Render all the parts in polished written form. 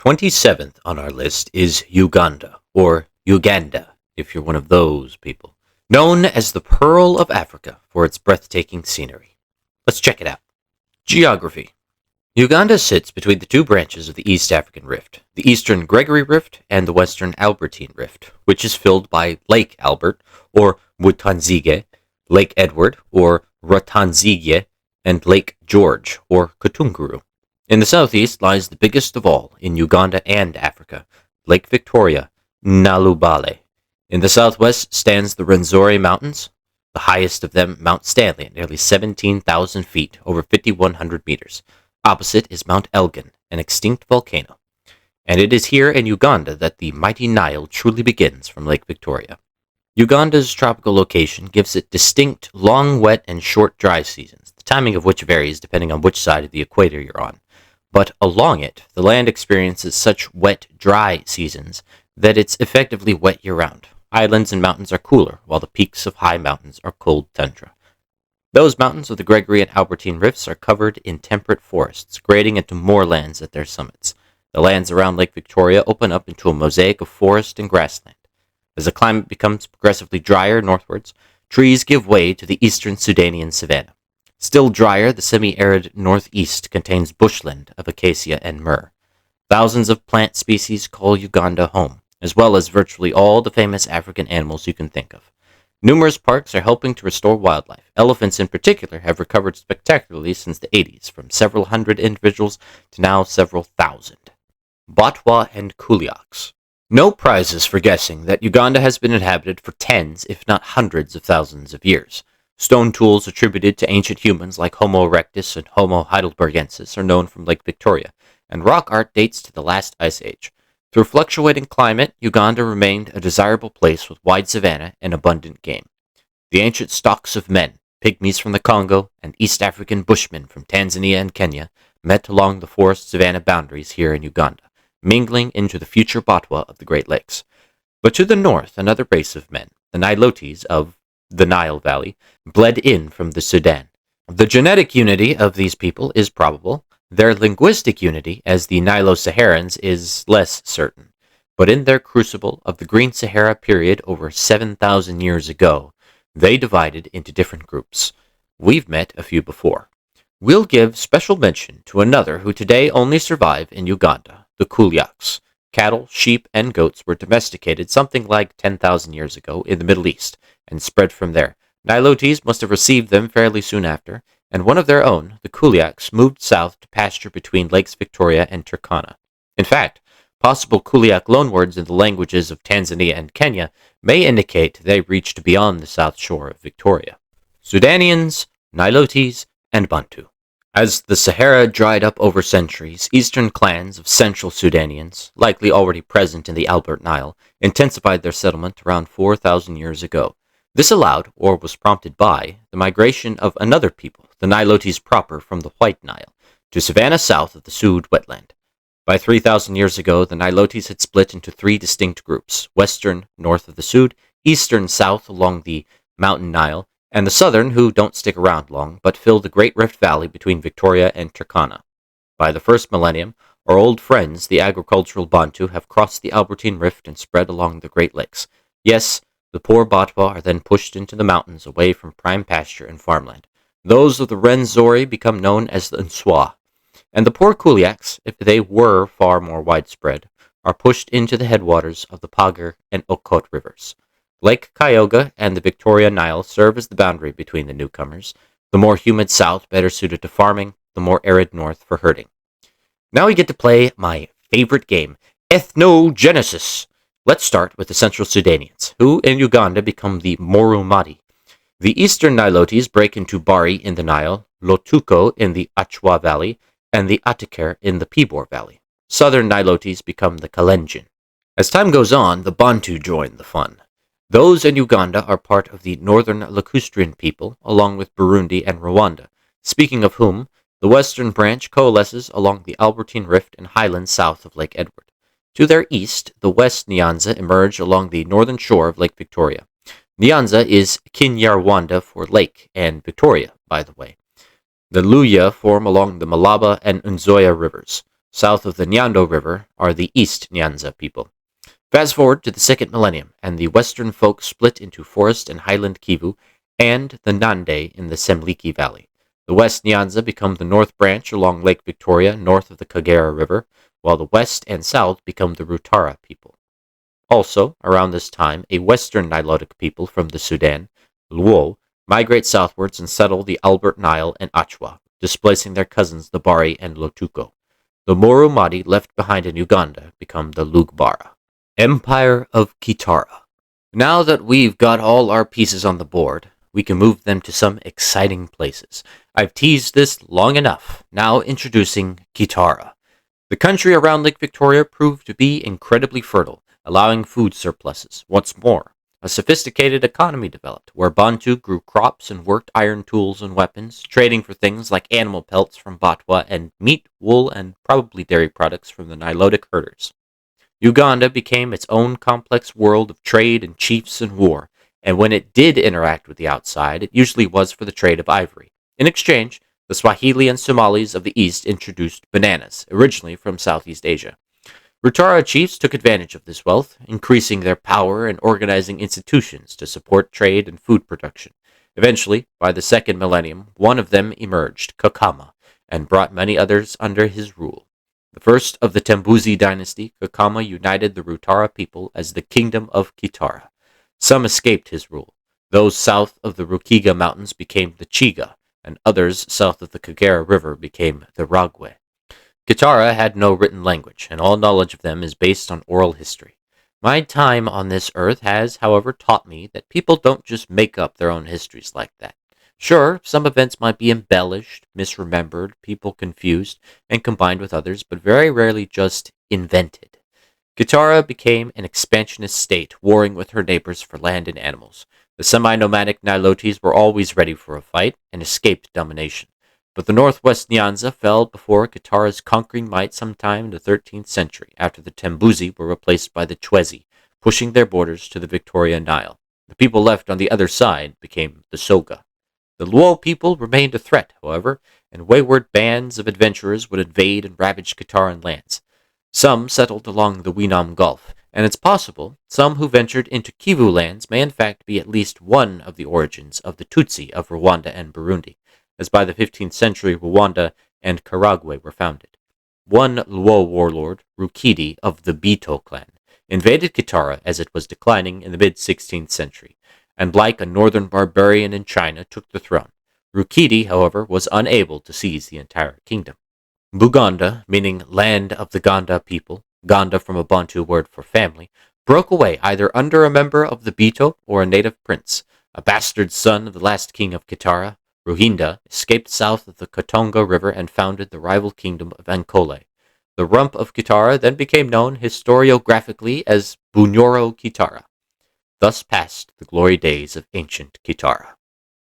27th on our list is Uganda, or Uganda, if you're one of those people, known as the Pearl of Africa for its breathtaking scenery. Let's check it out. Geography. Uganda sits between the two branches of the East African Rift, the Eastern Gregory Rift and the Western Albertine Rift, which is filled by Lake Albert, or Mutanzige, Lake Edward, or Rutanzige, and Lake George, or Kutunguru. In the southeast lies the biggest of all in Uganda and Africa, Lake Victoria, Nalubale. In the southwest stands the Rwenzori Mountains, the highest of them Mount Stanley at nearly 17,000 feet, over 5,100 meters. Opposite is Mount Elgin, an extinct volcano. And it is here in Uganda that the mighty Nile truly begins from Lake Victoria. Uganda's tropical location gives it distinct long wet and short dry seasons, the timing of which varies depending on which side of the equator you're on. But along it, the land experiences such wet, dry seasons that it's effectively wet year-round. Islands and mountains are cooler, while the peaks of high mountains are cold tundra. Those mountains of the Gregory and Albertine rifts are covered in temperate forests, grading into moorlands at their summits. The lands around Lake Victoria open up into a mosaic of forest and grassland. As the climate becomes progressively drier northwards, trees give way to the eastern Sudanian savanna. Still drier, the semi-arid northeast contains bushland of acacia and myrrh. Thousands of plant species call Uganda home, as well as virtually all the famous African animals you can think of. Numerous parks are helping to restore wildlife. Elephants in particular have recovered spectacularly since the 80s, from several hundred individuals to now several thousand. Batwa and Kuliaks. No prizes for guessing that Uganda has been inhabited for tens, if not hundreds of thousands of years. Stone tools attributed to ancient humans like Homo erectus and Homo heidelbergensis are known from Lake Victoria, and rock art dates to the last ice age. Through fluctuating climate, Uganda remained a desirable place with wide savanna and abundant game. The ancient stocks of men, pygmies from the Congo, and East African bushmen from Tanzania and Kenya met along the forest-savanna boundaries here in Uganda, mingling into the future Batwa of the Great Lakes. But to the north, another race of men, the Nilotes of the Nile Valley, bled in from the Sudan. The genetic unity of these people is probable. Their linguistic unity, as the Nilo-Saharans, is less certain. But in their crucible of the Green Sahara period over 7,000 years ago, they divided into different groups. We've met a few before. We'll give special mention to another who today only survive in Uganda, the Kuliaks. Cattle, sheep, and goats were domesticated something like 10,000 years ago in the Middle East, and spread from there. Nilotes must have received them fairly soon after, and one of their own, the Kuliaks, moved south to pasture between Lakes Victoria and Turkana. In fact, possible Kuliak loanwords in the languages of Tanzania and Kenya may indicate they reached beyond the south shore of Victoria. Sudanians, Nilotes, and Bantu. As the Sahara dried up over centuries, eastern clans of Central Sudanians, likely already present in the Albert Nile, intensified their settlement around 4,000 years ago. This allowed, or was prompted by, the migration of another people, the Nilotes proper, from the White Nile, to savanna south of the Sud wetland. By 3,000 years ago, the Nilotes had split into three distinct groups: western, north of the Sud; eastern, south along the mountain Nile; and the southern, who don't stick around long, but fill the Great Rift Valley between Victoria and Turkana. By the first millennium, our old friends, the agricultural Bantu, have crossed the Albertine Rift and spread along the Great Lakes. Yes, the poor Batwa are then pushed into the mountains away from prime pasture and farmland. Those of the Rwenzori become known as the Nswa, and the poor Kuliaks, if they were far more widespread, are pushed into the headwaters of the Pagar and Okot rivers. Lake Kyoga and the Victoria Nile serve as the boundary between the newcomers, the more humid south better suited to farming, the more arid north for herding. Now we get to play my favorite game, Ethnogenesis. Let's start with the Central Sudanians, who in Uganda become the Morumati. The eastern Nilotes break into Bari in the Nile, Lotuko in the Achwa Valley, and the Atikar in the Pibor Valley. Southern Nilotes become the Kalenjin. As time goes on, the Bantu join the fun. Those in Uganda are part of the northern Lacustrian people, along with Burundi and Rwanda, speaking of whom, the western branch coalesces along the Albertine Rift and highlands south of Lake Edward. To their east, the West Nyanza emerge along the northern shore of Lake Victoria. Nyanza is Kinyarwanda for lake, and Victoria, by the way. The Luya form along the Malaba and Nzoia rivers. South of the Nyando River are the East Nyanza people. Fast forward to the second millennium, and the western folk split into Forest and Highland Kivu and the Nande in the Semliki Valley. The West Nyanza become the North Branch along Lake Victoria, north of the Kagera River, while the West and South become the Rutara people. Also, around this time, a Western Nilotic people from the Sudan, Luo, migrate southwards and settle the Albert Nile and Achwa, displacing their cousins the Bari and Lotuko. The Moro Madi left behind in Uganda become the Lugbara. Empire of Kitara. Now that we've got all our pieces on the board, we can move them to some exciting places. I've teased this long enough. Now introducing Kitara. The country around Lake Victoria proved to be incredibly fertile, allowing food surpluses. What's more, a sophisticated economy developed, where Bantu grew crops and worked iron tools and weapons, trading for things like animal pelts from Batwa and meat, wool, and probably dairy products from the Nilotic herders. Uganda became its own complex world of trade and chiefs and war, and when it did interact with the outside, it usually was for the trade of ivory. In exchange, the Swahili and Somalis of the East introduced bananas, originally from Southeast Asia. Rutara chiefs took advantage of this wealth, increasing their power and organizing institutions to support trade and food production. Eventually, by the second millennium, one of them emerged, Kakama, and brought many others under his rule. The first of the Tembuzi dynasty, Kakama united the Rutara people as the Kingdom of Kitara. Some escaped his rule. Those south of the Rukiga Mountains became the Chiga, and others south of the Kagera River became the Ragwe. Kitara had no written language, and all knowledge of them is based on oral history. My time on this earth has, however, taught me that people don't just make up their own histories like that. Sure, some events might be embellished, misremembered, people confused, and combined with others, but very rarely just invented. Kitara became an expansionist state, warring with her neighbors for land and animals. The semi-nomadic Nilotes were always ready for a fight and escaped domination. But the northwest Nyanza fell before Kitara's conquering might sometime in the 13th century, after the Tembuzi were replaced by the Chwezi, pushing their borders to the Victoria Nile. The people left on the other side became the Soga. The Luo people remained a threat, however, and wayward bands of adventurers would invade and ravage Kitaran lands. Some settled along the Wenam Gulf, and it's possible some who ventured into Kivu lands may in fact be at least one of the origins of the Tutsi of Rwanda and Burundi, as by the 15th century Rwanda and Karagwe were founded. One Luo warlord, Rukidi of the Bito clan, invaded Kitara as it was declining in the mid-16th century, and like a northern barbarian in China took the throne. Rukidi, however, was unable to seize the entire kingdom. Buganda, meaning land of the Ganda people, Ganda from a Bantu word for family, broke away either under a member of the Bito or a native prince. A bastard son of the last king of Kitara, Ruhinda, escaped south of the Katonga River and founded the rival kingdom of Ankole. The rump of Kitara then became known historiographically as Bunyoro Kitara. Thus passed the glory days of ancient Kitara.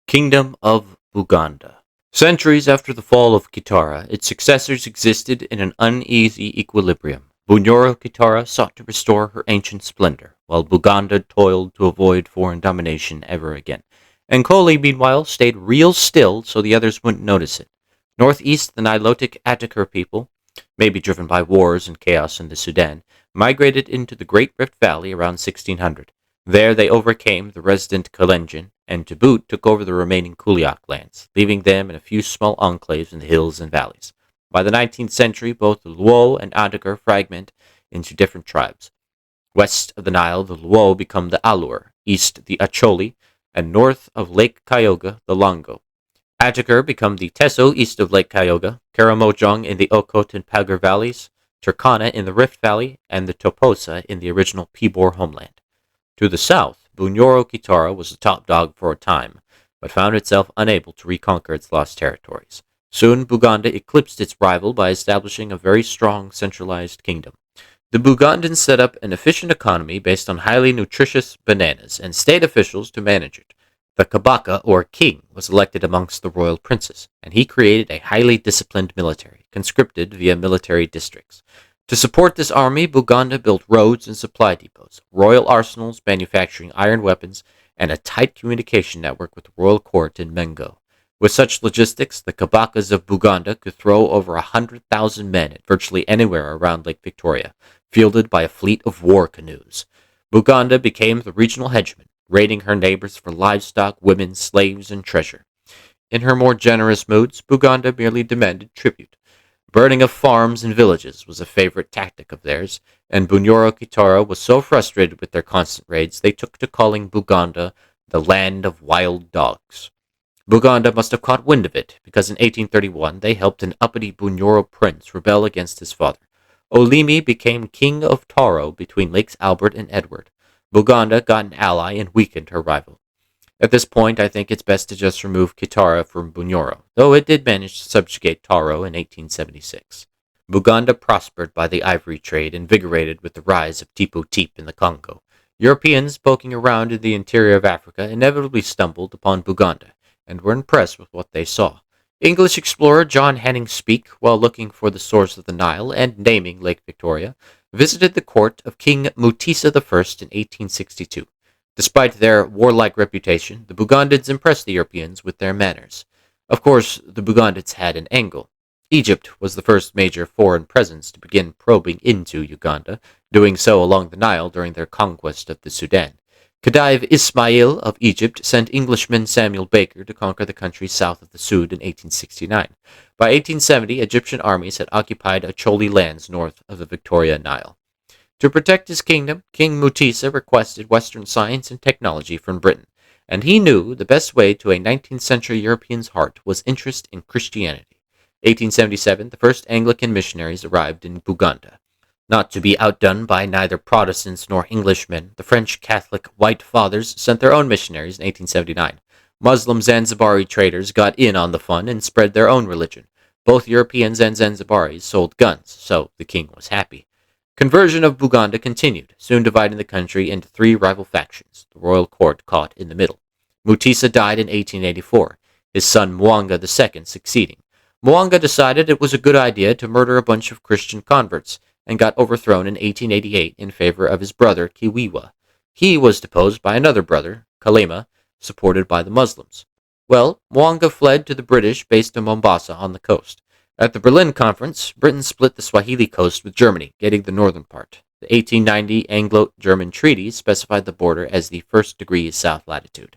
Kingdom of Buganda. Centuries after the fall of Kitara, its successors existed in an uneasy equilibrium. Bunyoro Kitara sought to restore her ancient splendor, while Buganda toiled to avoid foreign domination ever again. Ankole, meanwhile, stayed real still so the others wouldn't notice it. Northeast, the Nilotic Atakar people, maybe driven by wars and chaos in the Sudan, migrated into the Great Rift Valley around 1600. There they overcame the resident Kalenjin, and to boot took over the remaining Kuliak lands, leaving them in a few small enclaves in the hills and valleys. By the 19th century, both the Luo and Atakar fragment into different tribes. West of the Nile, the Luo become the Alur, east the Acholi, and north of Lake Kyoga, the Longo. Atakar become the Teso east of Lake Kyoga, Karamojong in the Okot and Pagar valleys, Turkana in the Rift Valley, and the Toposa in the original Pibor homeland. To the south, Bunyoro Kitara was the top dog for a time, but found itself unable to reconquer its lost territories. Soon, Buganda eclipsed its rival by establishing a very strong centralized kingdom. The Bugandans set up an efficient economy based on highly nutritious bananas and state officials to manage it. The Kabaka, or king, was elected amongst the royal princes, and he created a highly disciplined military, conscripted via military districts. To support this army, Buganda built roads and supply depots, royal arsenals manufacturing iron weapons, and a tight communication network with the royal court in Mengo. With such logistics, the Kabakas of Buganda could throw over 100,000 men at virtually anywhere around Lake Victoria, fielded by a fleet of war canoes. Buganda became the regional hegemon, raiding her neighbors for livestock, women, slaves, and treasure. In her more generous moods, Buganda merely demanded tribute. Burning of farms and villages was a favorite tactic of theirs, and Bunyoro Kitara was so frustrated with their constant raids they took to calling Buganda the land of wild dogs. Buganda must have caught wind of it, because in 1831 they helped an uppity Bunyoro prince rebel against his father. Olimi became king of Taro between Lakes Albert and Edward. Buganda got an ally and weakened her rival. At this point, I think it's best to just remove Kitara from Bunyoro, though it did manage to subjugate Taro in 1876. Buganda prospered by the ivory trade, invigorated with the rise of Tipo Teep in the Congo. Europeans poking around in the interior of Africa inevitably stumbled upon Buganda, and were impressed with what they saw. English explorer John Hanning Speke, while looking for the source of the Nile and naming Lake Victoria, visited the court of King Mutesa I in 1862. Despite their warlike reputation, the Bugandans impressed the Europeans with their manners. Of course, the Bugandans had an angle. Egypt was the first major foreign presence to begin probing into Uganda, doing so along the Nile during their conquest of the Sudan. Khedive Ismail of Egypt sent Englishman Samuel Baker to conquer the country south of the Sud in 1869. By 1870, Egyptian armies had occupied Acholi lands north of the Victoria Nile. To protect his kingdom, King Mutesa requested Western science and technology from Britain, and he knew the best way to a 19th century European's heart was interest in Christianity. 1877, the first Anglican missionaries arrived in Buganda. Not to be outdone by neither Protestants nor Englishmen, the French Catholic White Fathers sent their own missionaries in 1879. Muslim Zanzibari traders got in on the fun and spread their own religion. Both Europeans and Zanzibaris sold guns, so the king was happy. Conversion of Buganda continued, soon dividing the country into three rival factions, the royal court caught in the middle. Mutesa died in 1884, his son Mwanga II succeeding. Mwanga decided it was a good idea to murder a bunch of Christian converts, and got overthrown in 1888 in favor of his brother Kiwiwa. He was deposed by another brother, Kalema, supported by the Muslims. Well, Mwanga fled to the British based in Mombasa on the coast. At the Berlin Conference, Britain split the Swahili coast with Germany, getting the northern part. The 1890 Anglo-German Treaty specified the border as the 1st degree south latitude.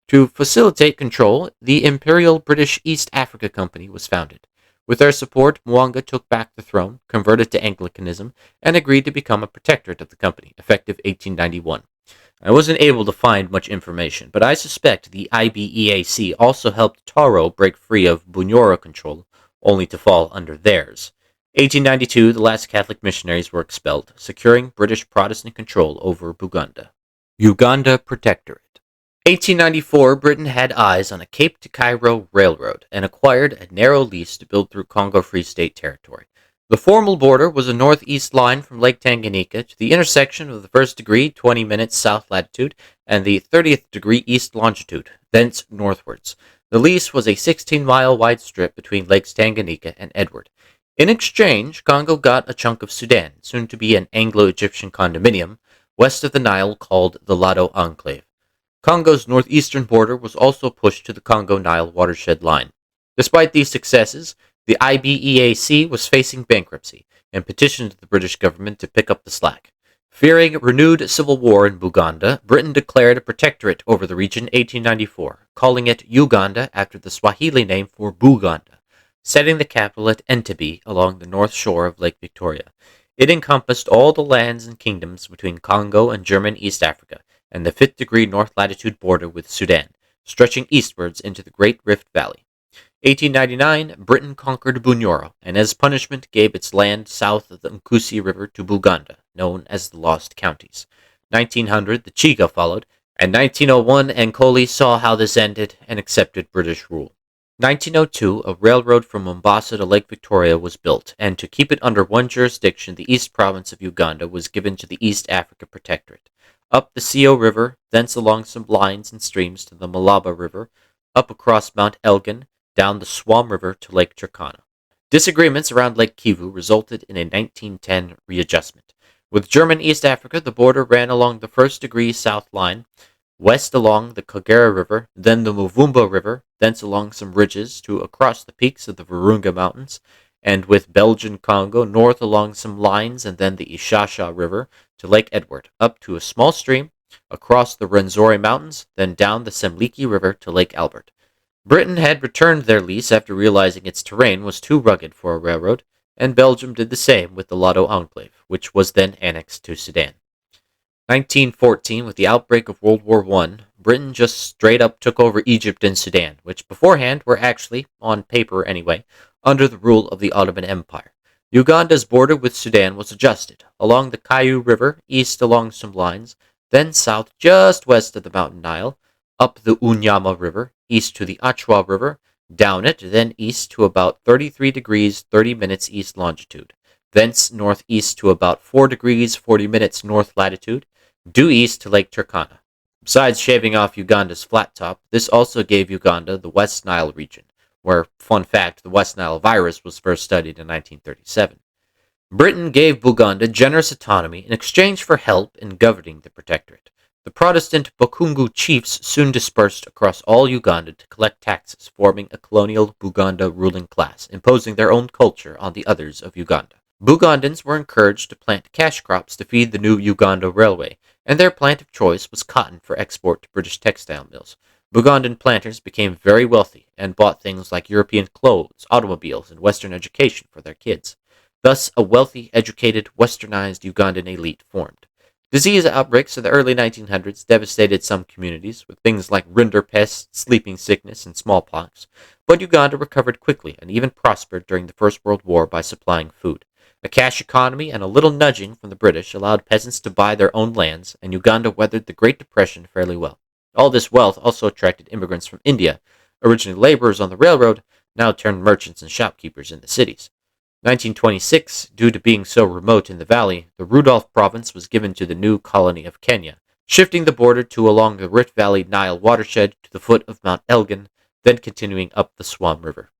To facilitate control, the Imperial British East Africa Company was founded. With their support, Mwanga took back the throne, converted to Anglicanism, and agreed to become a protectorate of the company, effective 1891. I wasn't able to find much information, but I suspect the IBEAC also helped Taro break free of Bunyoro control, only to fall under theirs. 1892, the last Catholic missionaries were expelled, securing British Protestant control over Buganda. Uganda Protectorate. 1894, Britain had eyes on a Cape to Cairo railroad and acquired a narrow lease to build through Congo Free State territory. The formal border was a northeast line from Lake Tanganyika to the intersection of the 1st degree 20 minutes south latitude and the 30th degree east longitude, thence northwards. The lease was a 16-mile wide strip between Lakes Tanganyika and Edward. In exchange, Congo got a chunk of Sudan, soon to be an Anglo-Egyptian condominium, west of the Nile called the Lado Enclave. Congo's northeastern border was also pushed to the Congo-Nile watershed line. Despite these successes, the IBEAC was facing bankruptcy and petitioned the British government to pick up the slack. Fearing renewed civil war in Buganda, Britain declared a protectorate over the region in 1894, calling it Uganda after the Swahili name for Buganda, setting the capital at Entebbe along the north shore of Lake Victoria. It encompassed all the lands and kingdoms between Congo and German East Africa, and the 5th degree north latitude border with Sudan, stretching eastwards into the Great Rift Valley. 1899, Britain conquered Bunyoro, and as punishment gave its land south of the Nkusi River to Buganda, known as the Lost Counties. 1900, the Chiga followed, and 1901, Ankoli saw how this ended and accepted British rule. 1902, a railroad from Mombasa to Lake Victoria was built, and to keep it under one jurisdiction, the East Province of Uganda was given to the East Africa Protectorate. Up the Sio River, thence along some lines and streams to the Malaba River, up across Mount Elgin, down the Swam River to Lake Turkana. Disagreements around Lake Kivu resulted in a 1910 readjustment. With German East Africa, the border ran along the 1st degree south line, west along the Kagera River, then the Muvumba River, thence along some ridges to across the peaks of the Virunga Mountains, and with Belgian Congo north along some lines, and then the Ishasha River to Lake Edward, up to a small stream, across the Rwenzori Mountains, then down the Semliki River to Lake Albert. Britain had returned their lease after realizing its terrain was too rugged for a railroad, and Belgium did the same with the Lado Enclave, which was then annexed to Sudan. 1914, with the outbreak of World War I, Britain just straight up took over Egypt and Sudan, which beforehand were actually, on paper anyway, under the rule of the Ottoman Empire. Uganda's border with Sudan was adjusted, along the Kayu River, east along some lines, then south just west of the Mountain Nile, up the Unyama River, east to the Achwa River, down it, then east to about 33 degrees 30 minutes east longitude, thence northeast to about 4 degrees 40 minutes north latitude, due east to Lake Turkana. Besides shaving off Uganda's flat top, this also gave Uganda the West Nile region, where, fun fact, the West Nile virus was first studied in 1937. Britain gave Buganda generous autonomy in exchange for help in governing the protectorate. The Protestant Bukungu chiefs soon dispersed across all Uganda to collect taxes, forming a colonial Buganda ruling class, imposing their own culture on the others of Uganda. Bugandans were encouraged to plant cash crops to feed the new Uganda Railway, and their plant of choice was cotton for export to British textile mills. Bugandan planters became very wealthy and bought things like European clothes, automobiles, and Western education for their kids. Thus, a wealthy, educated, westernized Ugandan elite formed. Disease outbreaks of the early 1900s devastated some communities, with things like rinderpest, sleeping sickness, and smallpox, but Uganda recovered quickly and even prospered during the First World War by supplying food. A cash economy and a little nudging from the British allowed peasants to buy their own lands, and Uganda weathered the Great Depression fairly well. All this wealth also attracted immigrants from India, originally laborers on the railroad, now turned merchants and shopkeepers in the cities. 1926, due to being so remote in the valley, the Rudolph province was given to the new colony of Kenya, shifting the border to along the Rift Valley Nile watershed to the foot of Mount Elgin, then continuing up the Swam River.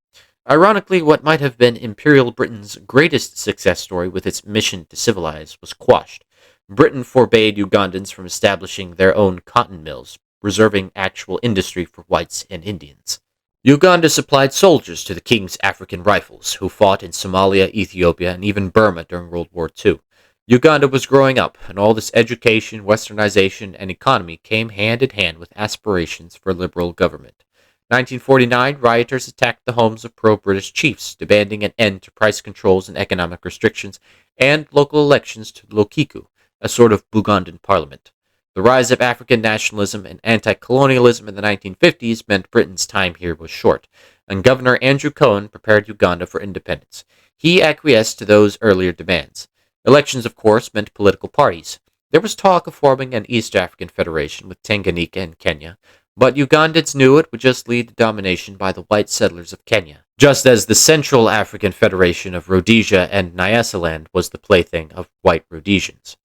Ironically, what might have been Imperial Britain's greatest success story with its mission to civilize was quashed. Britain forbade Ugandans from establishing their own cotton mills, reserving actual industry for whites and Indians. Uganda supplied soldiers to the King's African Rifles, who fought in Somalia, Ethiopia, and even Burma during World War II. Uganda was growing up, and all this education, westernization, and economy came hand in hand with aspirations for liberal government. 1949, rioters attacked the homes of pro-British chiefs, demanding an end to price controls and economic restrictions, and local elections to Lokiku, a sort of Bugandan parliament. The rise of African nationalism and anti-colonialism in the 1950s meant Britain's time here was short, and Governor Andrew Cohen prepared Uganda for independence. He acquiesced to those earlier demands. Elections, of course, meant political parties. There was talk of forming an East African Federation with Tanganyika and Kenya, but Ugandans knew it would just lead to domination by the white settlers of Kenya, just as the Central African Federation of Rhodesia and Nyasaland was the plaything of white Rhodesians.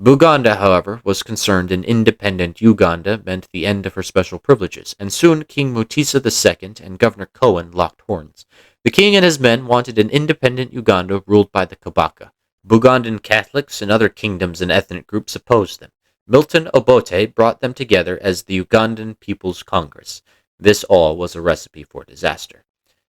Buganda, however, was concerned an independent Uganda meant the end of her special privileges, and soon King Mutisa II and Governor Cohen locked horns. The king and his men wanted an independent Uganda ruled by the Kabaka. Bugandan Catholics and other kingdoms and ethnic groups opposed them. Milton Obote brought them together as the Ugandan People's Congress. This all was a recipe for disaster.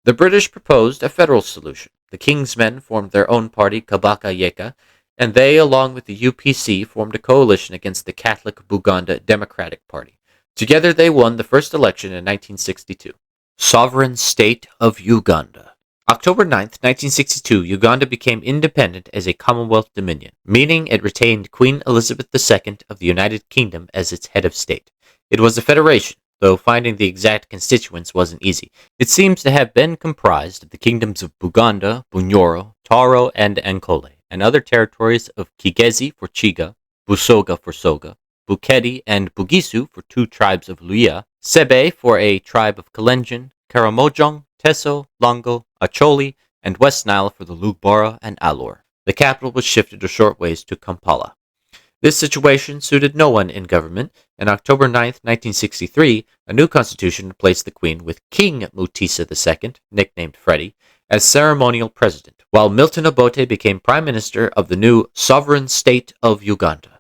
The British proposed a federal solution. The king's men formed their own party, Kabaka Yeka, and they, along with the UPC, formed a coalition against the Catholic Buganda Democratic Party. Together they won the first election in 1962. Sovereign State of Uganda. October 9, 1962, Uganda became independent as a Commonwealth Dominion, meaning it retained Queen Elizabeth II of the United Kingdom as its head of state. It was a federation, though finding the exact constituents wasn't easy. It seems to have been comprised of the kingdoms of Buganda, Bunyoro, Taro, and Ankole, and other territories of Kigezi for Chiga, Busoga for Soga, Bukedi and Bugisu for two tribes of Luia, Sebe for a tribe of Kalenjin, Karamojong, Teso, Longo, Acholi, and West Nile for the Lugbara and Alor. The capital was shifted a short ways to Kampala. This situation suited no one in government, and October 9, 1963, a new constitution replaced the Queen with King Mutisa II, nicknamed Freddie, as ceremonial president, while Milton Obote became Prime Minister of the new Sovereign State of Uganda.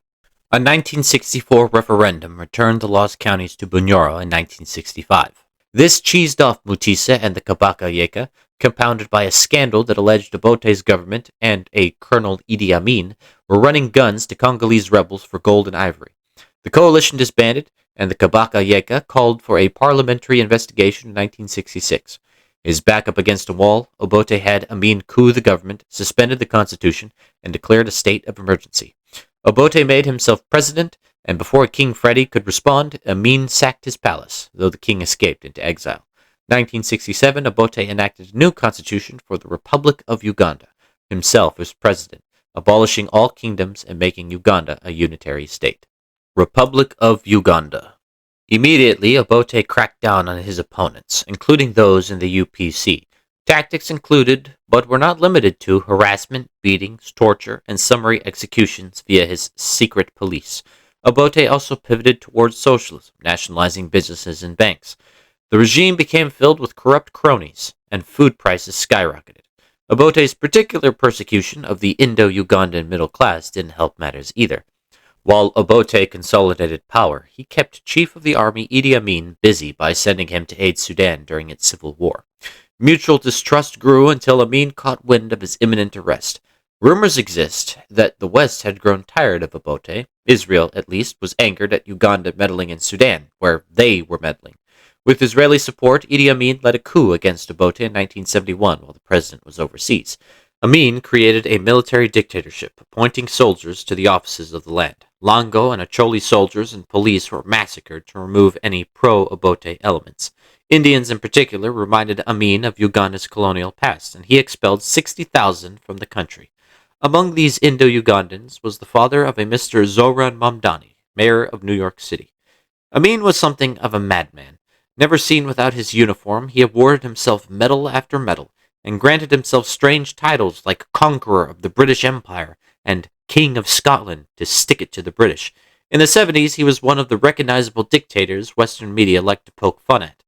A 1964 referendum returned the lost counties to Bunyoro in 1965. This cheesed off Mutisa and the Kabaka Yeka, compounded by a scandal that alleged Obote's government and a Colonel Idi Amin were running guns to Congolese rebels for gold and ivory. The coalition disbanded, and the Kabaka Yeka called for a parliamentary investigation in 1966. His back up against a wall, Obote had Amin coup the government, suspended the constitution, and declared a state of emergency. Obote made himself president, and before King Freddy could respond, Amin sacked his palace, though the king escaped into exile. 1967, Obote enacted a new constitution for the Republic of Uganda, himself as president, abolishing all kingdoms and making Uganda a unitary state. Republic of Uganda. Immediately, Obote cracked down on his opponents, including those in the UPC. Tactics included, but were not limited to, harassment, beatings, torture, and summary executions via his secret police. Obote also pivoted towards socialism, nationalizing businesses and banks. The regime became filled with corrupt cronies, and food prices skyrocketed. Obote's particular persecution of the Indo-Ugandan middle class didn't help matters either. While Obote consolidated power, he kept Chief of the Army Idi Amin busy by sending him to aid Sudan during its civil war. Mutual distrust grew until Amin caught wind of his imminent arrest. Rumors exist that the West had grown tired of Obote. Israel, at least, was angered at Uganda meddling in Sudan, where they were meddling. With Israeli support, Idi Amin led a coup against Obote in 1971 while the president was overseas. Amin created a military dictatorship, appointing soldiers to the offices of the land. Longo and Acholi soldiers and police were massacred to remove any pro-Obote elements. Indians in particular reminded Amin of Uganda's colonial past, and he expelled 60,000 from the country. Among these Indo-Ugandans was the father of a Mr. Zoran Mamdani, mayor of New York City. Amin was something of a madman. Never seen without his uniform, he awarded himself medal after medal, and granted himself strange titles like Conqueror of the British Empire and King of Scotland to stick it to the British. In the 70s, he was one of the recognizable dictators Western media liked to poke fun at.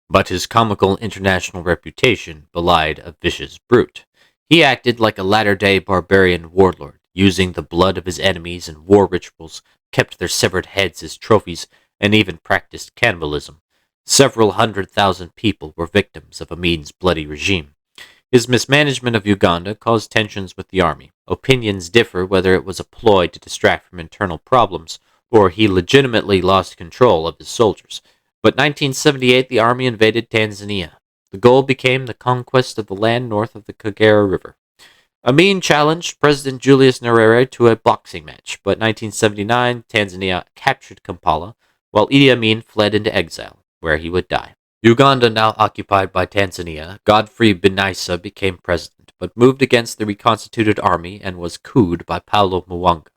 But his comical international reputation belied a vicious brute. He acted like a latter-day barbarian warlord, using the blood of his enemies in war rituals, kept their severed heads as trophies, and even practiced cannibalism. Several 100,000 people were victims of Amin's bloody regime. His mismanagement of Uganda caused tensions with the army. Opinions differ whether it was a ploy to distract from internal problems, or he legitimately lost control of his soldiers. But 1978, the army invaded Tanzania. The goal became the conquest of the land north of the Kagera River. Amin challenged President Julius Nyerere to a boxing match, but 1979, Tanzania captured Kampala, while Idi Amin fled into exile, where he would die. Uganda, now occupied by Tanzania, Godfrey Binaisa became president, but moved against the reconstituted army and was couped by Paulo Mwanga.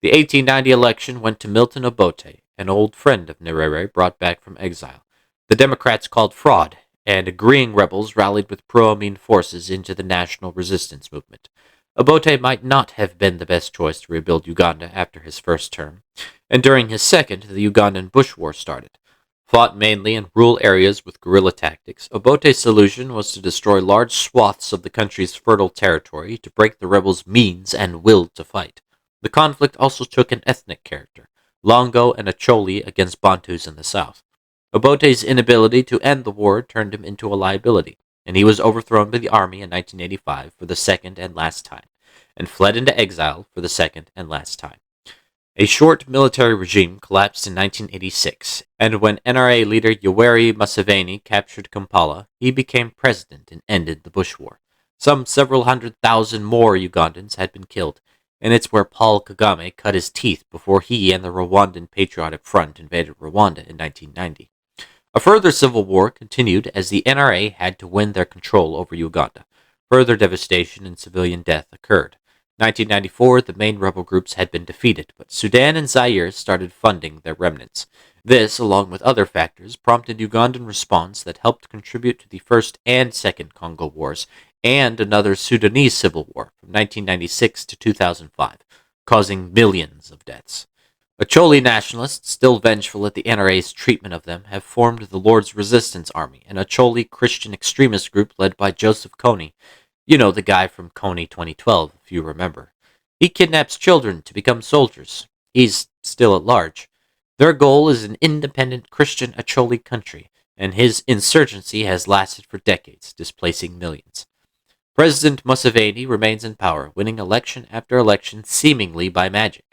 The 1890 election went to Milton Obote, an old friend of Nyerere brought back from exile. The Democrats called fraud, and agreeing rebels rallied with pro-Amin forces into the national resistance movement. Obote might not have been the best choice to rebuild Uganda after his first term, and during his second, the Ugandan Bush War started. Fought mainly in rural areas with guerrilla tactics, Obote's solution was to destroy large swaths of the country's fertile territory to break the rebels' means and will to fight. The conflict also took an ethnic character, Longo and Acholi against Bantus in the south. Obote's inability to end the war turned him into a liability, and he was overthrown by the army in 1985 for the second and last time, and fled into exile for the second and last time. A short military regime collapsed in 1986, and when NRA leader Yoweri Museveni captured Kampala, he became president and ended the Bush War. Several 100,000 more Ugandans had been killed, and it's where Paul Kagame cut his teeth before he and the Rwandan Patriotic Front invaded Rwanda in 1990. A further civil war continued as the NRA had to win their control over Uganda. Further devastation and civilian death occurred. 1994, the main rebel groups had been defeated, but Sudan and Zaire started funding their remnants. This, along with other factors, prompted Ugandan response that helped contribute to the First and Second Congo Wars, and another Sudanese civil war from 1996 to 2005, causing millions of deaths. Acholi nationalists, still vengeful at the NRA's treatment of them, have formed the Lord's Resistance Army, an Acholi Christian extremist group led by Joseph Kony. You know, the guy from Kony 2012, if you remember. He kidnaps children to become soldiers. He's still at large. Their goal is an independent Christian Acholi country, and his insurgency has lasted for decades, displacing millions. President Museveni remains in power, winning election after election seemingly by magic.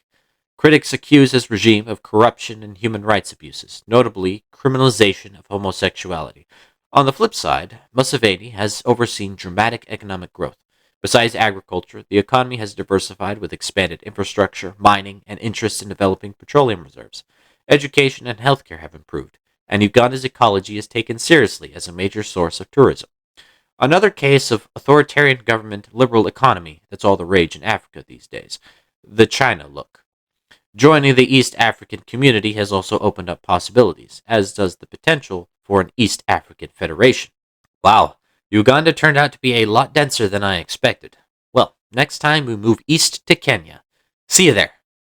Critics accuse his regime of corruption and human rights abuses, notably criminalization of homosexuality. On the flip side, Museveni has overseen dramatic economic growth. Besides agriculture, the economy has diversified with expanded infrastructure, mining, and interest in developing petroleum reserves. Education and healthcare have improved, and Uganda's ecology is taken seriously as a major source of tourism. Another case of authoritarian government, liberal economy that's all the rage in Africa these days. The China look. Joining the East African community has also opened up possibilities, as does the potential for an East African Federation. Wow, Uganda turned out to be a lot denser than I expected. Well, next time we move east to Kenya. See you there.